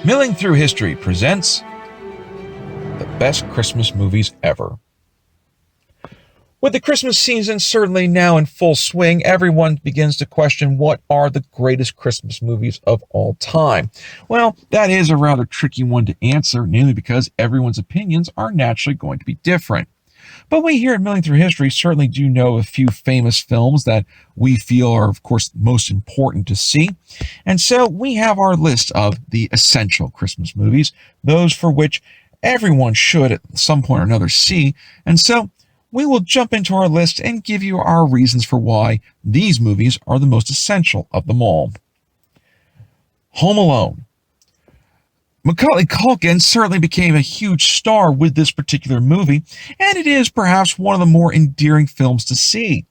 Milling Through History presents the best Christmas movies ever. With the Christmas season certainly now in full swing, everyone begins to question what are the greatest Christmas movies of all time. Well, that is a rather tricky one to answer, namely because everyone's opinions are naturally going to be different. But we here at Milling Through History certainly do know a few famous films that we feel are, of course, most important to see. And so we have our list of the essential Christmas movies, those for which everyone should at some point or another see. And so we will jump into our list and give you our reasons for why these movies are the most essential of them all. Home Alone. Macaulay Culkin certainly became a huge star with this particular movie, and it is perhaps one of the more endearing films to see.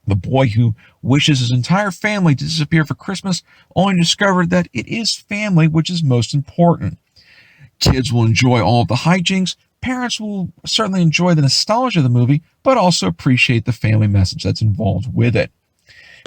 The boy who wishes his entire family to disappear for Christmas only discovered that it is family which is most important. Kids will enjoy all of the hijinks, parents will certainly enjoy the nostalgia of the movie, but also appreciate the family message that's involved with it.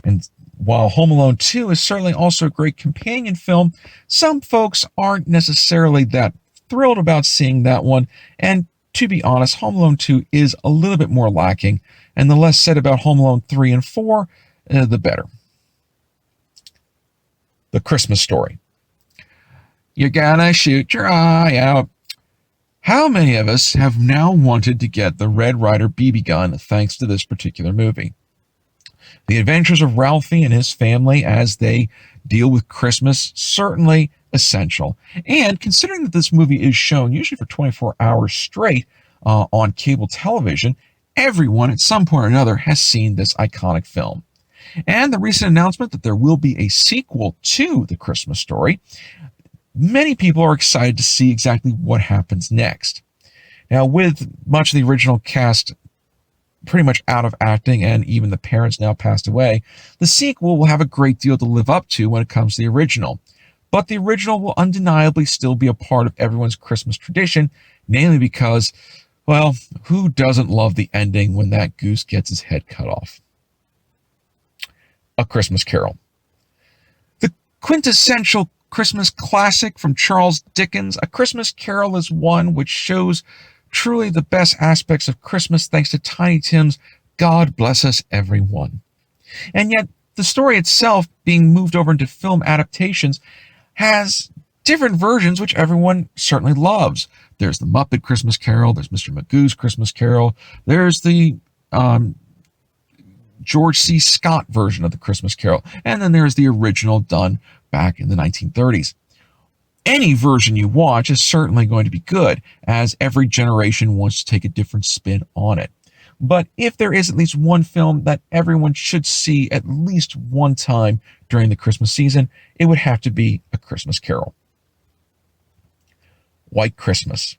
And while Home Alone 2 is certainly also a great companion film, some folks aren't necessarily that thrilled about seeing that one. And to be honest, Home Alone 2 is a little bit more lacking, and the less said about Home Alone 3 and 4, the better. The Christmas Story. You're gonna shoot your eye out. How many of us have now wanted to get the Red Ryder BB gun thanks to this particular movie? The adventures of Ralphie and his family as they deal with Christmas, certainly essential. And considering that this movie is shown usually for 24 hours straight on cable television, everyone at some point or another has seen this iconic film. And the recent announcement that there will be a sequel to The Christmas Story, many people are excited to see exactly what happens next. Now, with much of the original cast pretty much out of acting and even the parents now passed away, the sequel will have a great deal to live up to when it comes to the original. But the original will undeniably still be a part of everyone's Christmas tradition, namely because, well, who doesn't love the ending when that goose gets his head cut off? A Christmas Carol. The quintessential Christmas classic from Charles Dickens, A Christmas Carol is one which shows truly the best aspects of Christmas thanks to Tiny Tim's God Bless Us Everyone. And yet, the story itself, being moved over into film adaptations, has different versions which everyone certainly loves. There's the Muppet Christmas Carol, there's Mr. Magoo's Christmas Carol, there's the George C. Scott version of the Christmas Carol, and then there's the original done back in the 1930s. Any version you watch is certainly going to be good, as every generation wants to take a different spin on it. But if there is at least one film that everyone should see at least one time during the Christmas season, it would have to be A Christmas Carol. White Christmas.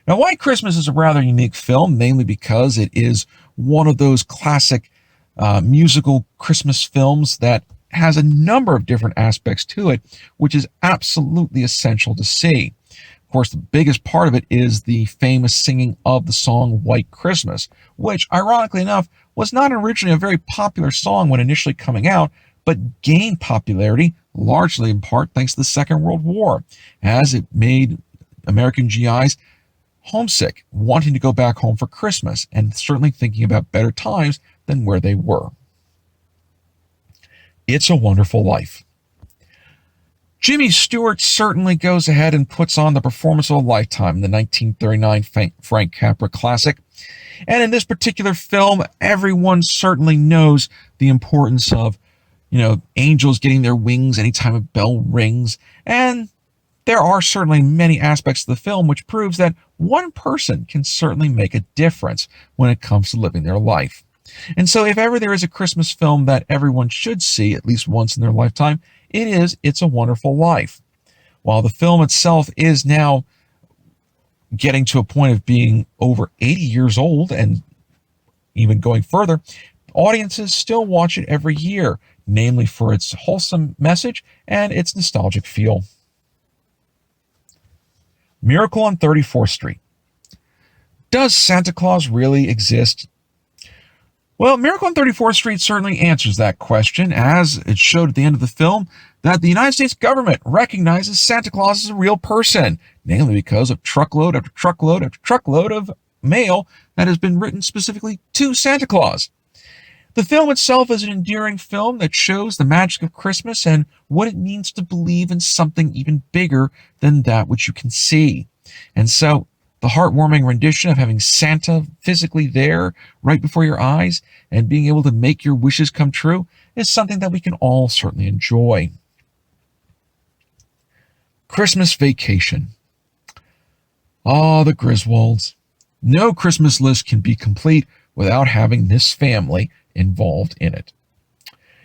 Now, White Christmas is a rather unique film, mainly because it is one of those classic musical Christmas films that has a number of different aspects to it, which is absolutely essential to see. Of course, the biggest part of it is the famous singing of the song White Christmas, which, ironically enough, was not originally a very popular song when initially coming out, but gained popularity largely in part thanks to the Second World War, as it made American GIs homesick, wanting to go back home for Christmas, and certainly thinking about better times than where they were. It's a Wonderful Life. Jimmy Stewart certainly goes ahead and puts on the performance of a lifetime in the 1939 Frank Capra classic. And in this particular film, everyone certainly knows the importance of, angels getting their wings anytime a bell rings. And there are certainly many aspects of the film which proves that one person can certainly make a difference when it comes to living their life. And so if ever there is a Christmas film that everyone should see at least once in their lifetime, it is It's a Wonderful Life. While the film itself is now getting to a point of being over 80 years old and even going further, audiences still watch it every year, namely for its wholesome message and its nostalgic feel. Miracle on 34th Street. Does Santa Claus really exist? Well, Miracle on 34th Street certainly answers that question, as it showed at the end of the film that the United States government recognizes Santa Claus as a real person, namely because of truckload after truckload after truckload of mail that has been written specifically to Santa Claus. The film itself is an endearing film that shows the magic of Christmas and what it means to believe in something even bigger than that which you can see. And so, the heartwarming rendition of having Santa physically there right before your eyes and being able to make your wishes come true is something that we can all certainly enjoy. Christmas Vacation. Ah, the Griswolds. No Christmas list can be complete without having this family involved in it.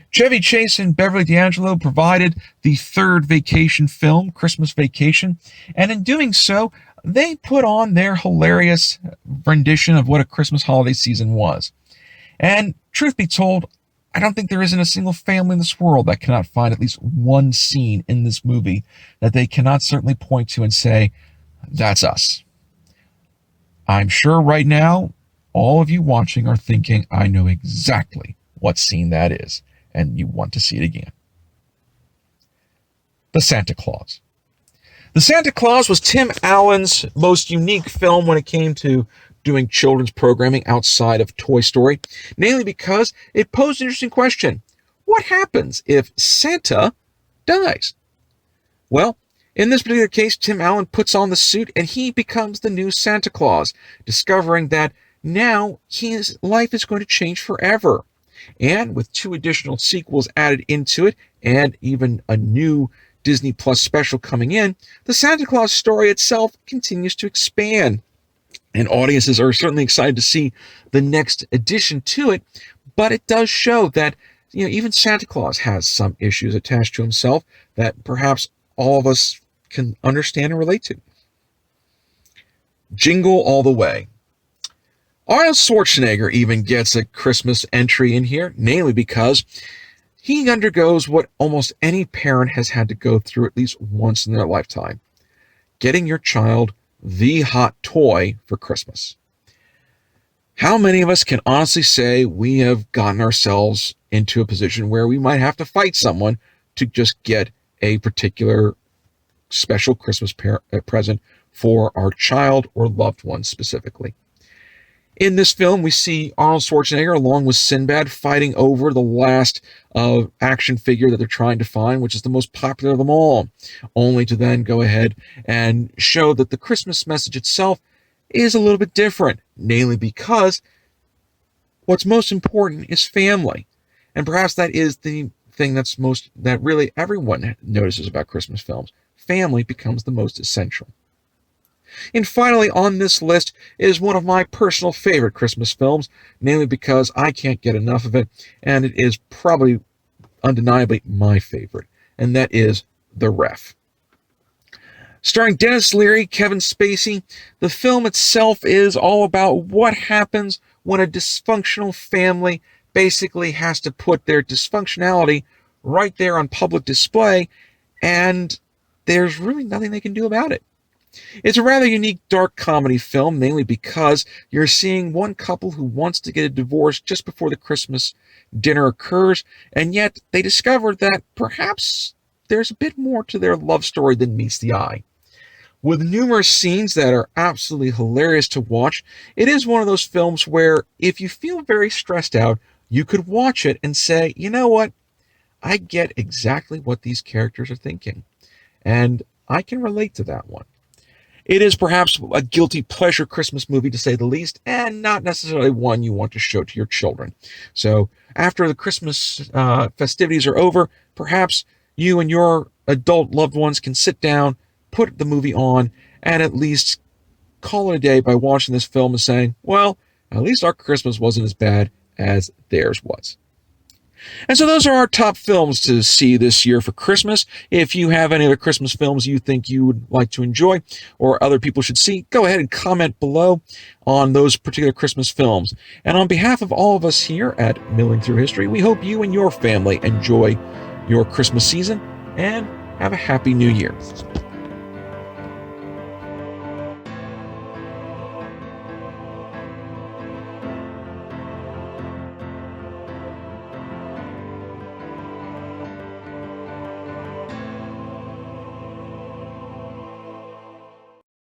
Chevy Chase and Beverly D'Angelo provided the third vacation film, Christmas Vacation, and in doing so, they put on their hilarious rendition of what a Christmas holiday season was. And truth be told, I don't think there isn't a single family in this world that cannot find at least one scene in this movie that they cannot certainly point to and say, that's us. I'm sure right now, all of you watching are thinking, I know exactly what scene that is, and you want to see it again. The Santa Claus. The Santa Claus was Tim Allen's most unique film when it came to doing children's programming outside of Toy Story, namely because it posed an interesting question. What happens if Santa dies? Well, in this particular case, Tim Allen puts on the suit and he becomes the new Santa Claus, discovering that now his life is going to change forever. And with 2 additional sequels added into it and even a new Disney Plus special coming in, the Santa Claus story itself continues to expand. And audiences are certainly excited to see the next addition to it, but it does show that even Santa Claus has some issues attached to himself that perhaps all of us can understand and relate to. Jingle All the Way. Arnold Schwarzenegger even gets a Christmas entry in here, namely because he undergoes what almost any parent has had to go through at least once in their lifetime: getting your child the hot toy for Christmas. How many of us can honestly say we have gotten ourselves into a position where we might have to fight someone to just get a particular special Christmas present for our child or loved one specifically? In this film, we see Arnold Schwarzenegger along with Sinbad fighting over the last action figure that they're trying to find, which is the most popular of them all, only to then go ahead and show that the Christmas message itself is a little bit different, namely because what's most important is family. And perhaps that is the thing that really everyone notices about Christmas films. Family becomes the most essential. And finally on this list is one of my personal favorite Christmas films, namely because I can't get enough of it, and it is probably undeniably my favorite, and that is The Ref. Starring Denis Leary, Kevin Spacey, the film itself is all about what happens when a dysfunctional family basically has to put their dysfunctionality right there on public display, and there's really nothing they can do about it. It's a rather unique dark comedy film, mainly because you're seeing one couple who wants to get a divorce just before the Christmas dinner occurs, and yet they discover that perhaps there's a bit more to their love story than meets the eye. With numerous scenes that are absolutely hilarious to watch, it is one of those films where if you feel very stressed out, you could watch it and say, you know what, I get exactly what these characters are thinking, and I can relate to that one. It is perhaps a guilty pleasure Christmas movie, to say the least, and not necessarily one you want to show to your children. So after the Christmas festivities are over, perhaps you and your adult loved ones can sit down, put the movie on, and at least call it a day by watching this film and saying, well, at least our Christmas wasn't as bad as theirs was. And so those are our top films to see this year for Christmas. If you have any other Christmas films you think you would like to enjoy or other people should see, go ahead and comment below on those particular Christmas films. And on behalf of all of us here at Milling Through History, we hope you and your family enjoy your Christmas season and have a happy new year.